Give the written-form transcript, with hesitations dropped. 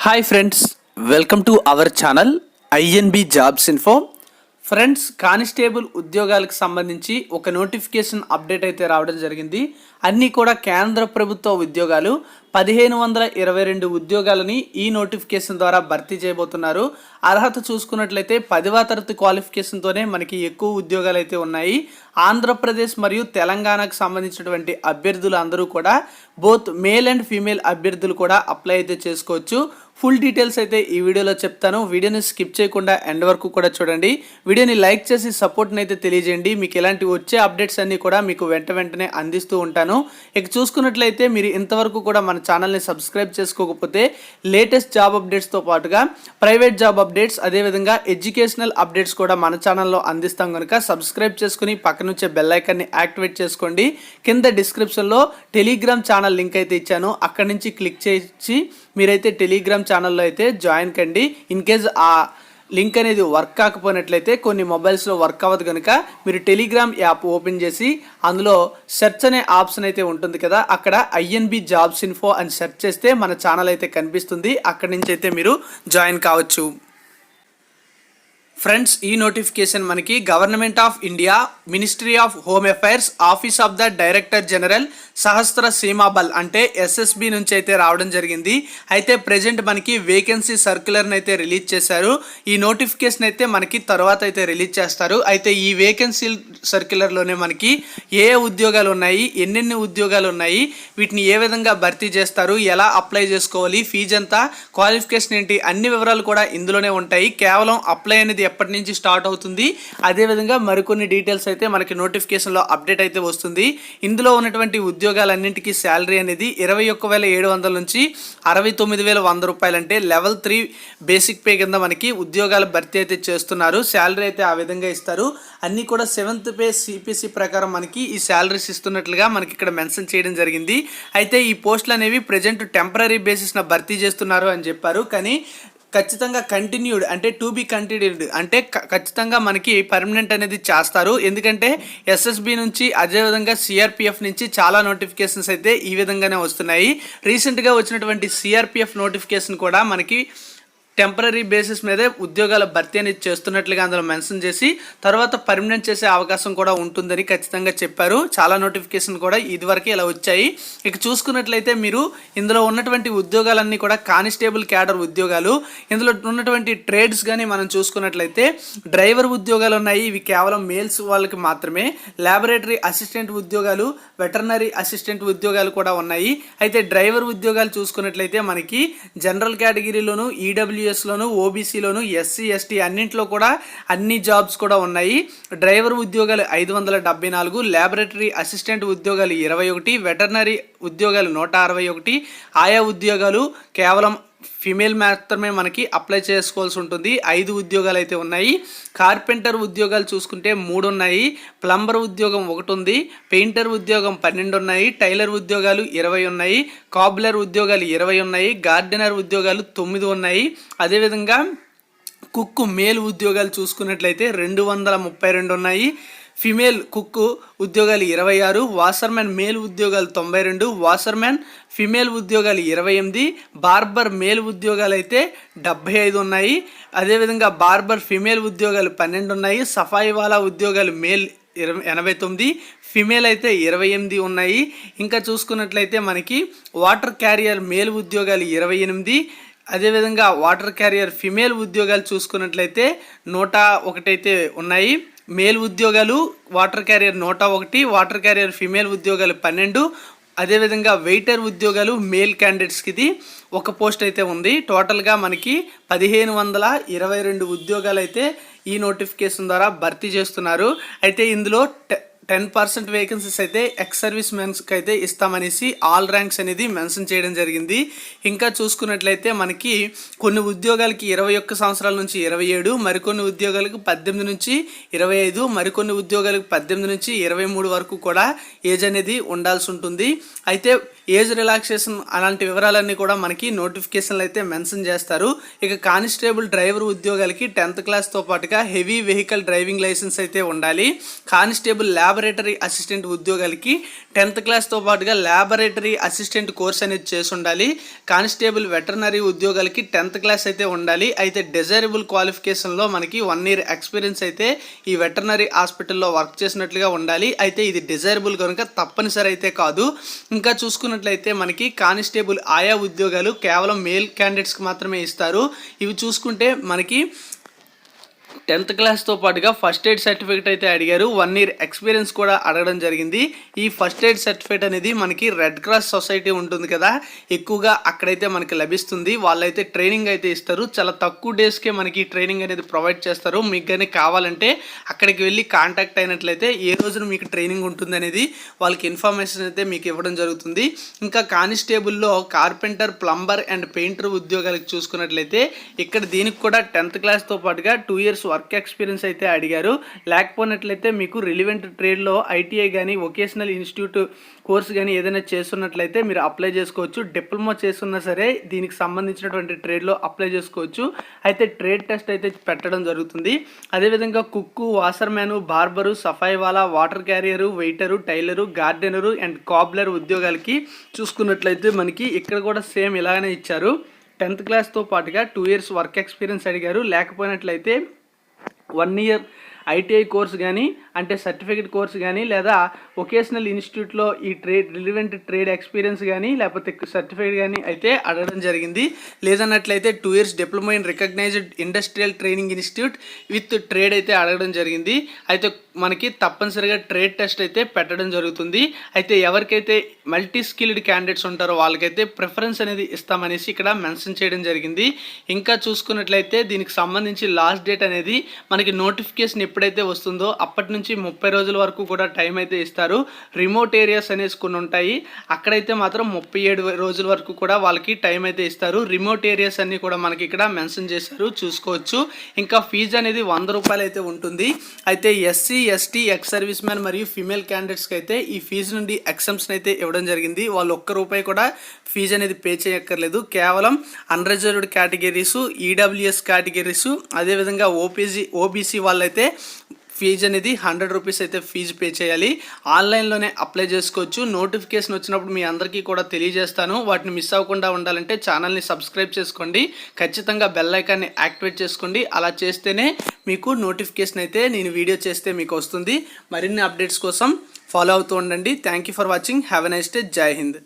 Hi friends, welcome to our channel INB jobs info. Friends, constable ఉద్యోగాలకు సంబంధించి ఒక notification update అయితే రావడం జరిగింది. అన్నీ కూడా కేంద్ర ప్రభుత్వ ఉద్యోగాలు 1522 ఉద్యోగాలని ఈ నోటిఫికేషన్ ద్వారా భర్తీ చేయబోతున్నారు. అర్హత చూసుకున్నట్లయితే 10వ తరగతి క్వాలిఫికేషన్తోనే మనకి ఎక్కువ ఉద్యోగాలు అయితే ఉన్నాయి. ఆంధ్రప్రదేశ్ మరియు తెలంగాణకు సంబంధించినటువంటి అభ్యర్థులు అందరూ కూడా బోత్ మేల్ అండ్ ఫీమేల్ అభ్యర్థులు కూడా అప్లై అయితే చేసుకోవచ్చు. ఫుల్ డీటెయిల్స్ అయితే ఈ వీడియోలో చెప్తాను. వీడియోని స్కిప్ చేయకుండా ఎండ్ వరకు కూడా చూడండి. వీడియోని లైక్ చేసి సపోర్ట్ని అయితే తెలియజేయండి. మీకు ఇలాంటి వచ్చే అప్డేట్స్ అన్నీ కూడా మీకు వెంటనే అందిస్తూ ఉంటాను. ఇక చూసుకున్నట్లయితే మీరు ఇంతవరకు కూడా మన ఛానల్ని సబ్స్క్రైబ్ చేసుకోకపోతే లేటెస్ట్ జాబ్ అప్డేట్స్తో పాటుగా ప్రైవేట్ జాబ్ అప్డేట్స్, అదేవిధంగా ఎడ్యుకేషనల్ అప్డేట్స్ కూడా మన ఛానల్లో అందిస్తాం కనుక సబ్స్క్రైబ్ చేసుకుని పక్కన వచ్చే బెల్ ఐకాన్ని యాక్టివేట్ చేసుకోండి. కింద డిస్క్రిప్షన్లో టెలిగ్రామ్ ఛానల్ లింక్ అయితే ఇచ్చాను. అక్కడి నుంచి క్లిక్ చేసి మీరైతే టెలిగ్రామ్ ఛానల్లో అయితే జాయిన్ కండి. ఇన్ కేస్ ఆ లింక్ అనేది వర్క్ కాకపోయినట్లయితే కొన్ని మొబైల్స్లో వర్క్ అవ్వదు కనుక మీరు టెలిగ్రామ్ యాప్ ఓపెన్ చేసి అందులో సెర్చ్ అనే ఆప్షన్ అయితే ఉంటుంది కదా, అక్కడ ఐఎన్బి జాబ్స్ ఇన్ఫో అని సెర్చ్ చేస్తే మన ఛానల్ అయితే కనిపిస్తుంది. అక్కడి నుంచి అయితే మీరు జాయిన్ కావచ్చు. ఫ్రెండ్స్, ఈ నోటిఫికేషన్ మనకి government of India, ministry of home affairs, office of the director general Sashastra Seema Bal అంటే ఎస్ఎస్బి నుంచి అయితే రావడం జరిగింది. అయితే ప్రెజెంట్ మనకి వేకెన్సీ సర్క్యులర్ని అయితే రిలీజ్ చేశారు. ఈ నోటిఫికేషన్ అయితే మనకి తర్వాత అయితే రిలీజ్ చేస్తారు. అయితే ఈ వేకెన్సీ సర్క్యులర్లోనే మనకి ఏ ఉద్యోగాలు ఉన్నాయి, ఎన్నెన్ని ఉద్యోగాలు ఉన్నాయి, వీటిని ఏ విధంగా భర్తీ చేస్తారు, ఎలా అప్లై చేసుకోవాలి, ఫీజు ఎంత, క్వాలిఫికేషన్ ఏంటి, అన్ని వివరాలు కూడా ఇందులోనే ఉంటాయి. కేవలం అప్లై అనేది ఎప్పటి నుంచి స్టార్ట్ అవుతుంది, అదేవిధంగా మరికొన్ని డీటెయిల్స్ అయితే మనకి నోటిఫికేషన్లో అప్డేట్ అయితే వస్తుంది. ఇందులో ఉన్నటువంటి ఉద్యోగాలన్నింటికీ శాలరీ అనేది 21,700 నుంచి 69,100 రూపాయలు అంటే లెవెల్ 3 బేసిక్ పే కింద మనకి ఉద్యోగాల భర్తీ అయితే చేస్తున్నారు. శాలరీ అయితే ఆ విధంగా ఇస్తారు. అన్నీ కూడా 7th పే సిపిసి ప్రకారం మనకి ఈ శాలరీస్ ఇస్తున్నట్లుగా మనకి ఇక్కడ మెన్షన్ చేయడం జరిగింది. అయితే ఈ పోస్టులు అనేవి ప్రజెంట్ టెంపరీ బేసిస్న భర్తీ చేస్తున్నారు అని చెప్పారు. కానీ ఖచ్చితంగా కంటిన్యూడ్ అంటే టు బి కంటిన్యూడ్ అంటే ఖచ్చితంగా మనకి పర్మనెంట్ అనేది చేస్తారు. ఎందుకంటే ఎస్ఎస్బి నుంచి, అదేవిధంగా సిఆర్పిఎఫ్ నుంచి చాలా నోటిఫికేషన్స్ అయితే ఈ విధంగానే వస్తున్నాయి. రీసెంట్గా వచ్చినటువంటి సిఆర్పిఎఫ్ నోటిఫికేషన్ కూడా మనకి టెంపరీ బేసిస్ మీదే ఉద్యోగాల భర్తీ అనేది చేస్తున్నట్లుగా అందులో మెన్షన్ చేసి తర్వాత పర్మనెంట్ చేసే అవకాశం కూడా ఉంటుందని ఖచ్చితంగా చెప్పారు. చాలా నోటిఫికేషన్ కూడా ఇదివరకు ఇలా వచ్చాయి. ఇక చూసుకున్నట్లయితే మీరు ఇందులో ఉన్నటువంటి ఉద్యోగాలన్నీ కూడా కానిస్టేబుల్ క్యాడర్ ఉద్యోగాలు. ఇందులో ఉన్నటువంటి ట్రేడ్స్ కానీ మనం చూసుకున్నట్లయితే డ్రైవర్ ఉద్యోగాలు ఉన్నాయి. ఇవి కేవలం మేల్స్ వాళ్ళకి మాత్రమే. ల్యాబొరేటరీ అసిస్టెంట్ ఉద్యోగాలు, వెటర్నరీ అసిస్టెంట్ ఉద్యోగాలు కూడా ఉన్నాయి. అయితే డ్రైవర్ ఉద్యోగాలు చూసుకున్నట్లయితే మనకి జనరల్ కేటగిరీలోను, ఈడబ్ల్యూఎస్లోను, ఓబీసీలోను, ఎస్సీ ఎస్టీ అన్నింటిలో కూడా అన్ని జాబ్స్ కూడా ఉన్నాయి. డ్రైవర్ ఉద్యోగాలు 574, ల్యాబొరేటరీ అసిస్టెంట్ ఉద్యోగాలు 21, వెటర్నరీ ఉద్యోగాలు 161, ఆయా ఉద్యోగాలు కేవలం ఫిమేల్ మాత్రమే మనకి అప్లై చేసుకోవాల్సి ఉంటుంది. 5 ఉద్యోగాలు అయితే ఉన్నాయి. కార్పెంటర్ ఉద్యోగాలు చూసుకుంటే 3 ఉన్నాయి. ప్లంబర్ ఉద్యోగం 1 ఉంది. పెయింటర్ ఉద్యోగం 12 ఉన్నాయి. టైలర్ ఉద్యోగాలు 20 ఉన్నాయి. కాబ్లర్ ఉద్యోగాలు 20 ఉన్నాయి. గార్డెనర్ ఉద్యోగాలు 9 ఉన్నాయి. అదేవిధంగా కుక్కు మేల్ ఉద్యోగాలు చూసుకున్నట్లయితే 232 ఉన్నాయి. ఫిమేల్ కుక్కు ఉద్యోగాలు 26, వాషర్మెన్ మేల్ ఉద్యోగాలు 92, వాషర్మెన్ ఫిమేల్ ఉద్యోగాలు 28, బార్బర్ మేల్ ఉద్యోగాలు అయితే 75 ఉన్నాయి. అదేవిధంగా బార్బర్ ఫిమేల్ ఉద్యోగాలు 12 ఉన్నాయి. సఫాయి వాలా ఉద్యోగాలు మేల్ 89, ఫిమేల్ అయితే 28 ఉన్నాయి. ఇంకా చూసుకున్నట్లయితే మనకి వాటర్ క్యారియర్ మేల్ ఉద్యోగాలు 28, అదేవిధంగా వాటర్ క్యారియర్ ఫిమేల్ ఉద్యోగాలు చూసుకున్నట్లయితే 101 అయితే ఉన్నాయి. మేల్ ఉద్యోగాలు water carrier 101, water carrier female ఉద్యోగాలు 12, అదేవిధంగా వెయిటర్ ఉద్యోగాలు మేల్ క్యాండిడేట్స్కి ఇది 1 పోస్ట్ అయితే ఉంది. టోటల్గా మనకి 1522 ఉద్యోగాలు అయితే ఈ నోటిఫికేషన్ ద్వారా భర్తీ చేస్తున్నారు. అయితే ఇందులో 10% వేకెన్సీస్ అయితే ఎక్స్ సర్వీస్ మెన్స్కి అయితే ఇస్తామనేసి ఆల్ ర్యాంక్స్ అనేది మెన్షన్ చేయడం జరిగింది. ఇంకా చూసుకున్నట్లయితే మనకి కొన్ని ఉద్యోగాలకి 21 సంవత్సరాల నుంచి 27, మరికొన్ని ఉద్యోగాలకు 18 నుంచి 25, మరికొన్ని ఉద్యోగాలకు 18 నుంచి 23 వరకు కూడా ఏజ్ అనేది ఉండాల్సి ఉంటుంది. అయితే ఏజ్ రిలాక్సేషన్ అలాంటి వివరాలన్నీ కూడా మనకి నోటిఫికేషన్లు అయితే మెన్షన్ చేస్తారు. ఇక కానిస్టేబుల్ డ్రైవర్ ఉద్యోగాలకి 10th క్లాస్తో పాటుగా హెవీ వెహికల్ డ్రైవింగ్ లైసెన్స్ అయితే ఉండాలి. కానిస్టేబుల్ ల్యాబ్ ల్యాబొరేటరీ అసిస్టెంట్ ఉద్యోగాలకి 10th క్లాస్తో పాటుగా ల్యాబొరేటరీ అసిస్టెంట్ కోర్స్ అనేది చేసి ఉండాలి. కానిస్టేబుల్ వెటర్నరీ ఉద్యోగాలకి 10th క్లాస్ అయితే ఉండాలి. అయితే డిజైరబుల్ క్వాలిఫికేషన్లో మనకి 1 year ఎక్స్పీరియన్స్ అయితే ఈ వెటర్నరీ హాస్పిటల్లో వర్క్ చేసినట్లుగా ఉండాలి. అయితే ఇది డిజైరబుల్ కనుక తప్పనిసరి అయితే కాదు. ఇంకా చూసుకున్నట్లయితే మనకి కానిస్టేబుల్ ఆయా ఉద్యోగాలు కేవలం మేల్ క్యాండిడేట్స్కి మాత్రమే ఇస్తారు. ఇవి చూసుకుంటే మనకి 10th క్లాస్తో పాటుగా ఫస్ట్ ఎయిడ్ సర్టిఫికేట్ అయితే అడిగారు. 1 year ఎక్స్పీరియన్స్ కూడా అడగడం జరిగింది. ఈ ఫస్ట్ ఎయిడ్ సర్టిఫికేట్ అనేది మనకి రెడ్ క్రాస్ సొసైటీ ఉంటుంది కదా, ఎక్కువగా అక్కడైతే మనకి లభిస్తుంది. వాళ్ళైతే ట్రైనింగ్ అయితే ఇస్తారు. చాలా తక్కువ డేస్కే మనకి ట్రైనింగ్ అనేది ప్రొవైడ్ చేస్తారు. మీకు కానీ కావాలంటే అక్కడికి వెళ్ళి కాంటాక్ట్ అయినట్లయితే ఏ రోజున మీకు ట్రైనింగ్ ఉంటుంది అనేది వాళ్ళకి ఇన్ఫర్మేషన్ అయితే మీకు ఇవ్వడం జరుగుతుంది. ఇంకా కానిస్టేబుల్లో కార్పెంటర్, ప్లంబర్ అండ్ పెయింటర్ ఉద్యోగాలకు చూసుకున్నట్లయితే ఇక్కడ దీనికి కూడా 10th క్లాస్తో పాటుగా 2 years వర్క్ ఎక్స్పీరియన్స్ అయితే అడిగారు. లేకపోయినట్లయితే మీకు రిలివెంట్ ట్రేడ్లో ఐటీఐ కానీ వొకేషనల్ ఇన్స్టిట్యూట్ కోర్స్ కానీ ఏదైనా చేస్తున్నట్లయితే మీరు అప్లై చేసుకోవచ్చు. డిప్లొమా చేస్తున్నా సరే దీనికి సంబంధించినటువంటి ట్రేడ్లో అప్లై చేసుకోవచ్చు. అయితే ట్రేడ్ టెస్ట్ అయితే పెట్టడం జరుగుతుంది. అదేవిధంగా కుక్కు, వాషర్మ్యాను, బార్బరు, సఫాయి వాలా, water carrier, waiter, tailor, gardener and cobbler ఉద్యోగాలకి చూసుకున్నట్లయితే మనకి ఇక్కడ కూడా సేమ్ ఇలాగనే ఇచ్చారు. 10th క్లాస్తో పాటుగా 2 years వర్క్ ఎక్స్పీరియన్స్ అడిగారు. లేకపోయినట్లయితే 1 year ఐటీఐ కోర్స్ కానీ అంటే సర్టిఫికేట్ కోర్స్ కానీ లేదా వొకేషనల్ ఇన్స్టిట్యూట్లో ఈ రిలివెంట్ ట్రేడ్ ఎక్స్పీరియన్స్ కానీ లేకపోతే సర్టిఫికేట్ కానీ అయితే అడగడం జరిగింది. లేదన్నట్లయితే 2 years diploma in recognized industrial training institute with trade అయితే అడగడం జరిగింది. అయితే మనకి తప్పనిసరిగా ట్రేడ్ టెస్ట్ అయితే పెట్టడం జరుగుతుంది. అయితే ఎవరికైతే మల్టీ స్కిల్డ్ క్యాండిడేట్స్ ఉంటారో వాళ్ళకైతే ప్రిఫరెన్స్ అనేది ఇస్తామనేసి ఇక్కడ మెన్షన్ చేయడం జరిగింది. ఇంకా చూసుకున్నట్లయితే దీనికి సంబంధించి లాస్ట్ డేట్ అనేది మనకి నోటిఫికేషన్ ఎప్పుడైతే వస్తుందో అప్పటి నుంచి 30 రోజుల వరకు కూడా టైం అయితే ఇస్తారు. రిమోట్ ఏరియాస్ అనేసి కొన్ని ఉంటాయి, అక్కడైతే మాత్రం 37 రోజుల వరకు కూడా వాళ్ళకి టైం అయితే ఇస్తారు. రిమోట్ ఏరియాస్ అన్నీ కూడా మనకి ఇక్కడ మెన్షన్ చేశారు, చూసుకోవచ్చు. ఇంకా ఫీజు అనేది 100 రూపాయలు అయితే ఉంటుంది. అయితే SC, ST, ex service man మరియు ఫీమేల్ క్యాండిడేట్స్కి అయితే ఈ ఫీజు నుండి ఎక్సెంప్షన్ అయితే ఇవ్వడం జరిగింది. వాళ్ళు ₹1 కూడా ఫీజు అనేది పే చేయక్కర్లేదు. కేవలం అన్రిజర్వ్డ్ కేటగిరీసు, ఈడబ్ల్యూఎస్ కేటగిరీసు, అదేవిధంగా ఓబీసీ వాళ్ళైతే ఫీజు అనేది 100 రూపీస్ అయితే ఫీజు పే చేయాలి. ఆన్లైన్లోనే అప్లై చేసుకోవచ్చు. నోటిఫికేషన్ వచ్చినప్పుడు మీ అందరికీ కూడా తెలియజేస్తాను. వాటిని మిస్ అవ్వకుండా ఉండాలంటే ఛానల్ని సబ్స్క్రైబ్ చేసుకోండి. ఖచ్చితంగా బెల్ ఐకాన్ని యాక్టివేట్ చేసుకోండి. అలా చేస్తేనే మీకు నోటిఫికేషన్ అయితే నేను వీడియో చేస్తే మీకు వస్తుంది. మరిన్ని అప్డేట్స్ కోసం ఫాలో అవుతూ ఉండండి. Thank you for watching. Have a nice day. జై హింద్.